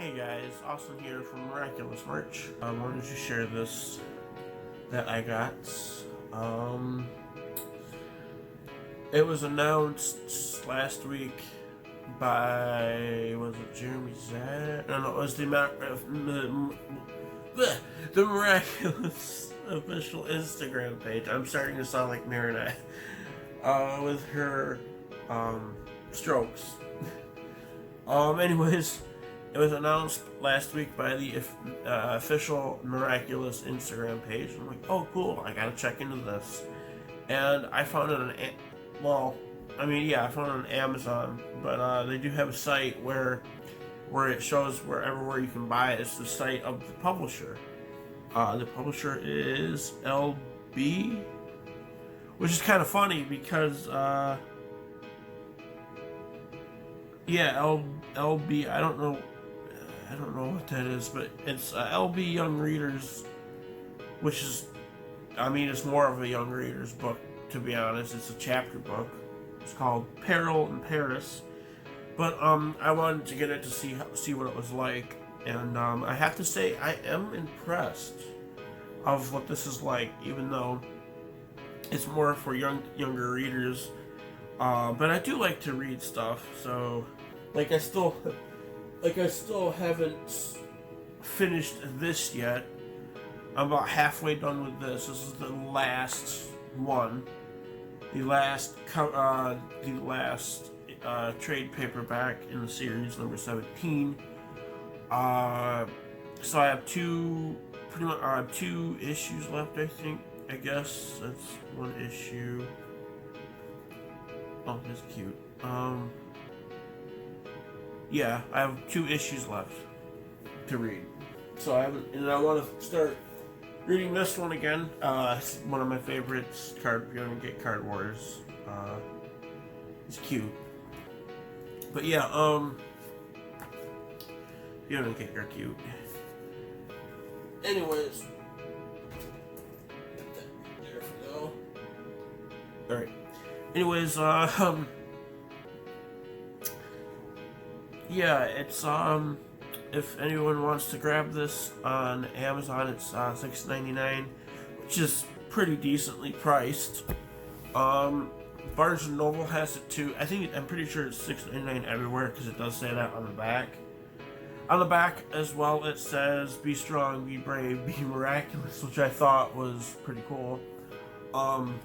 Hey guys, Austin here from Miraculous Merch. I wanted to share this that I got. Um, it was announced last week by, was it Jeremy Zad? No, it was the Miraculous official Instagram page. I'm starting to sound like Marinette. With her strokes. Anyways, it was announced last week by the official Miraculous Instagram page. I'm like, oh cool, I gotta check into this. And I found it on, I found it on Amazon, but they do have a site where it shows everywhere you can buy it. It's the site of the publisher. The publisher is LB, which is kind of funny because LB. I don't know what that is, but it's LB Young Readers, which is, it's more of a young reader's book, to be honest. It's a chapter book. It's called Peril in Paris, but I wanted to get it to see what it was like, and I have to say I am impressed of what this is like, even though it's more for younger readers. But I do like to read stuff, so I still haven't finished this yet. I'm about halfway done with this. This is the last one, the last trade paperback in the series, number 17. So I have two issues left, I think. I guess that's one issue. Oh, that's cute. Yeah, I have 2 issues left to read. So I want to start reading this one again. It's one of my favorites. Gonna get Card Wars. It's cute. But yeah, you don't get, they're cute. Anyways, put that there for now. All right. Anyways, yeah, it's if anyone wants to grab this on Amazon, it's $6.99, which is pretty decently priced. Barnes & Noble has it too. I'm pretty sure it's $6.99 everywhere because it does say that on the back. On the back as well, it says "Be strong, be brave, be miraculous," which I thought was pretty cool. And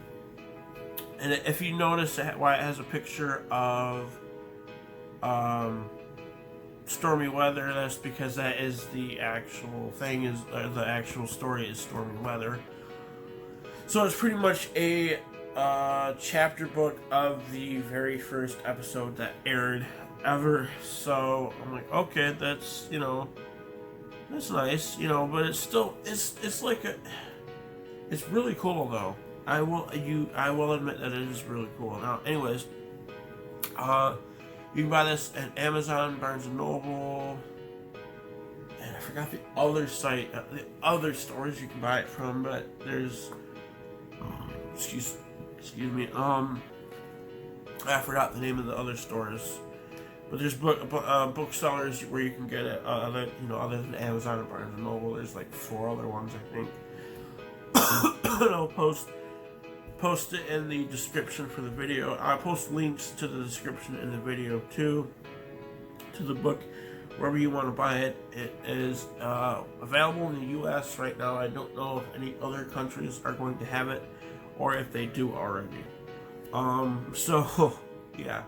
if you notice why it has a picture of stormy weather, that's because that is the actual thing. The actual story is stormy weather. So it's pretty much a chapter book of the very first episode that aired ever. So I'm like, okay, that's that's nice, but it's still it's really cool though. I will admit that it is really cool. Now, anyways, you can buy this at Amazon, Barnes & Noble, and I forgot the other site, the other stores you can buy it from, but there's, excuse me, I forgot the name of the other stores, but there's booksellers where you can get it, other than Amazon and Barnes & Noble. There's like 4 other ones, I think. And I'll post it in the description for the video. I'll post links to the description in the video too, to the book, wherever you want to buy it. It is available in the US right now. I don't know if any other countries are going to have it, or if they do already. So yeah.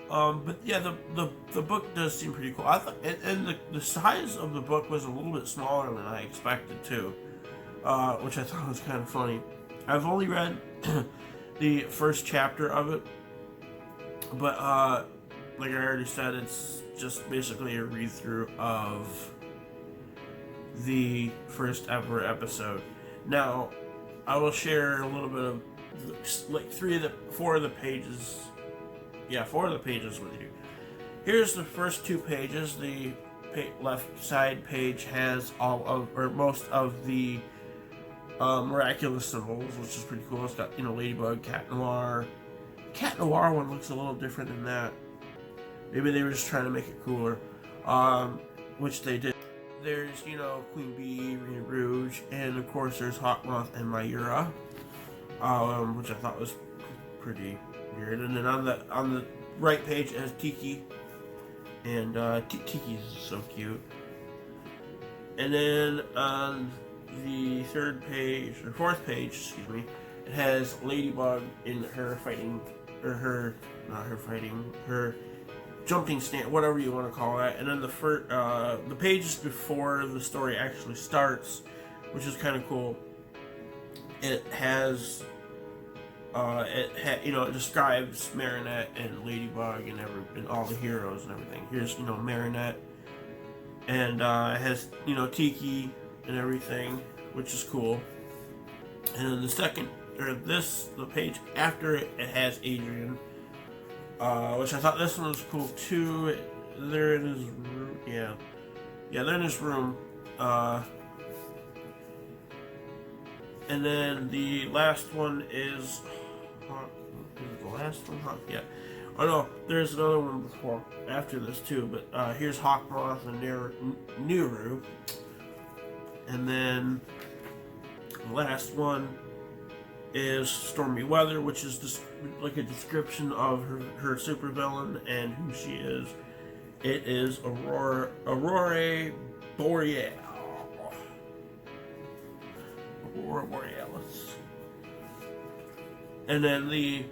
But yeah, the book does seem pretty cool. I thought, and the size of the book was a little bit smaller than I expected too, which I thought was kind of funny. I've only read the first chapter of it, but like I already said, it's just basically a read-through of the first ever episode. Now, I will share a little bit of like 4 of the pages. Yeah, 4 of the pages with you. Here's the first 2 pages. The left side page has most of the miraculous symbols, which is pretty cool. It's got, Ladybug, Cat Noir. Cat Noir one looks a little different than that. Maybe they were just trying to make it cooler. which they did. There's, Queen Bee, Rena Rouge, and of course there's Hawkmoth and Myura, which I thought was pretty weird. And then on the right page it has Tiki, and Tiki's so cute. And then on the fourth page, excuse me, it has Ladybug in her jumping stand, whatever you want to call it. And then the pages before the story actually starts, which is kind of cool. It has, it describes Marinette and Ladybug and all the heroes and everything. Here's, Marinette, and it has, Tiki and everything, which is cool. And then the page after it has Adrian, which I thought this one was cool too. They're in his room, they're in his room. And then the last one is the last one? Yeah. Oh no, there's another one after this too. But here's Hawkmoth and Nuru, and then the last one is Stormy Weather, which is just like a description of her supervillain and who she is. It is Aurora Boreal. Aurora Borealis. And then the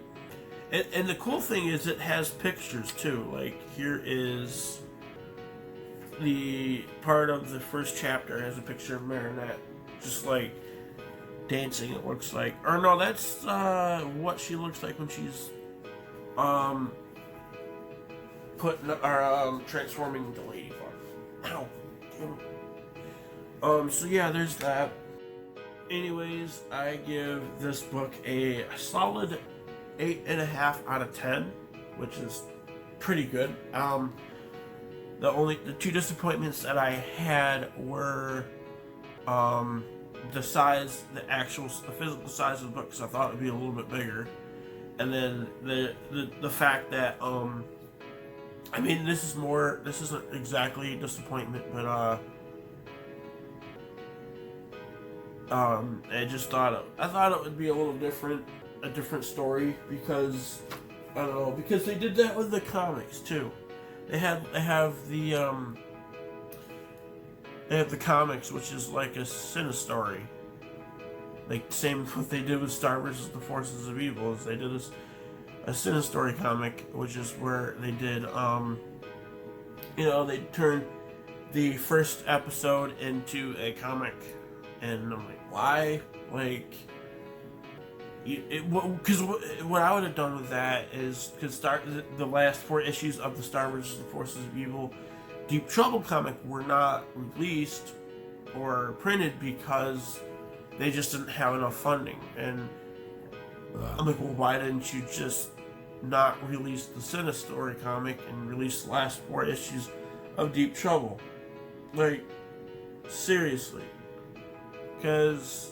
cool thing is it has pictures too. Like here is the part of the first chapter has a picture of Marinette, just like dancing, it looks like. Or no, that's what she looks like when she's transforming into Ladybug. Ow. So yeah, there's that. Anyways, I give this book a solid 8.5 out of 10, which is pretty good. The two disappointments that I had were the physical size of the book, because I thought it would be a little bit bigger, and then the fact that this isn't exactly a disappointment, but I thought it would be a little different, a different story, because I don't know, because they did that with the comics too. They have the comics, which is like a Cine story. Like same what they did with Star vs. the Forces of Evil, is they did a Cine story comic, which is where they did they turned the first episode into a comic, and I'm like, why? Like, because what I would have done with that is, because the last 4 issues of the Star vs. the Forces of Evil Deep Trouble comic were not released or printed because they just didn't have enough funding. And I'm like, well, why didn't you just not release the Cine story comic and release the last 4 issues of Deep Trouble? Like, seriously. Because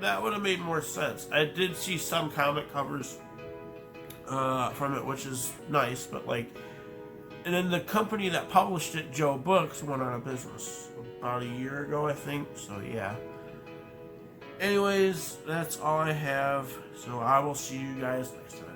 that would have made more sense. I did see some comic covers from it, which is nice, but like, and then the company that published it, Joe Books, went out of business about a year ago, I think. So yeah. Anyways, that's all I have. So I will see you guys next time.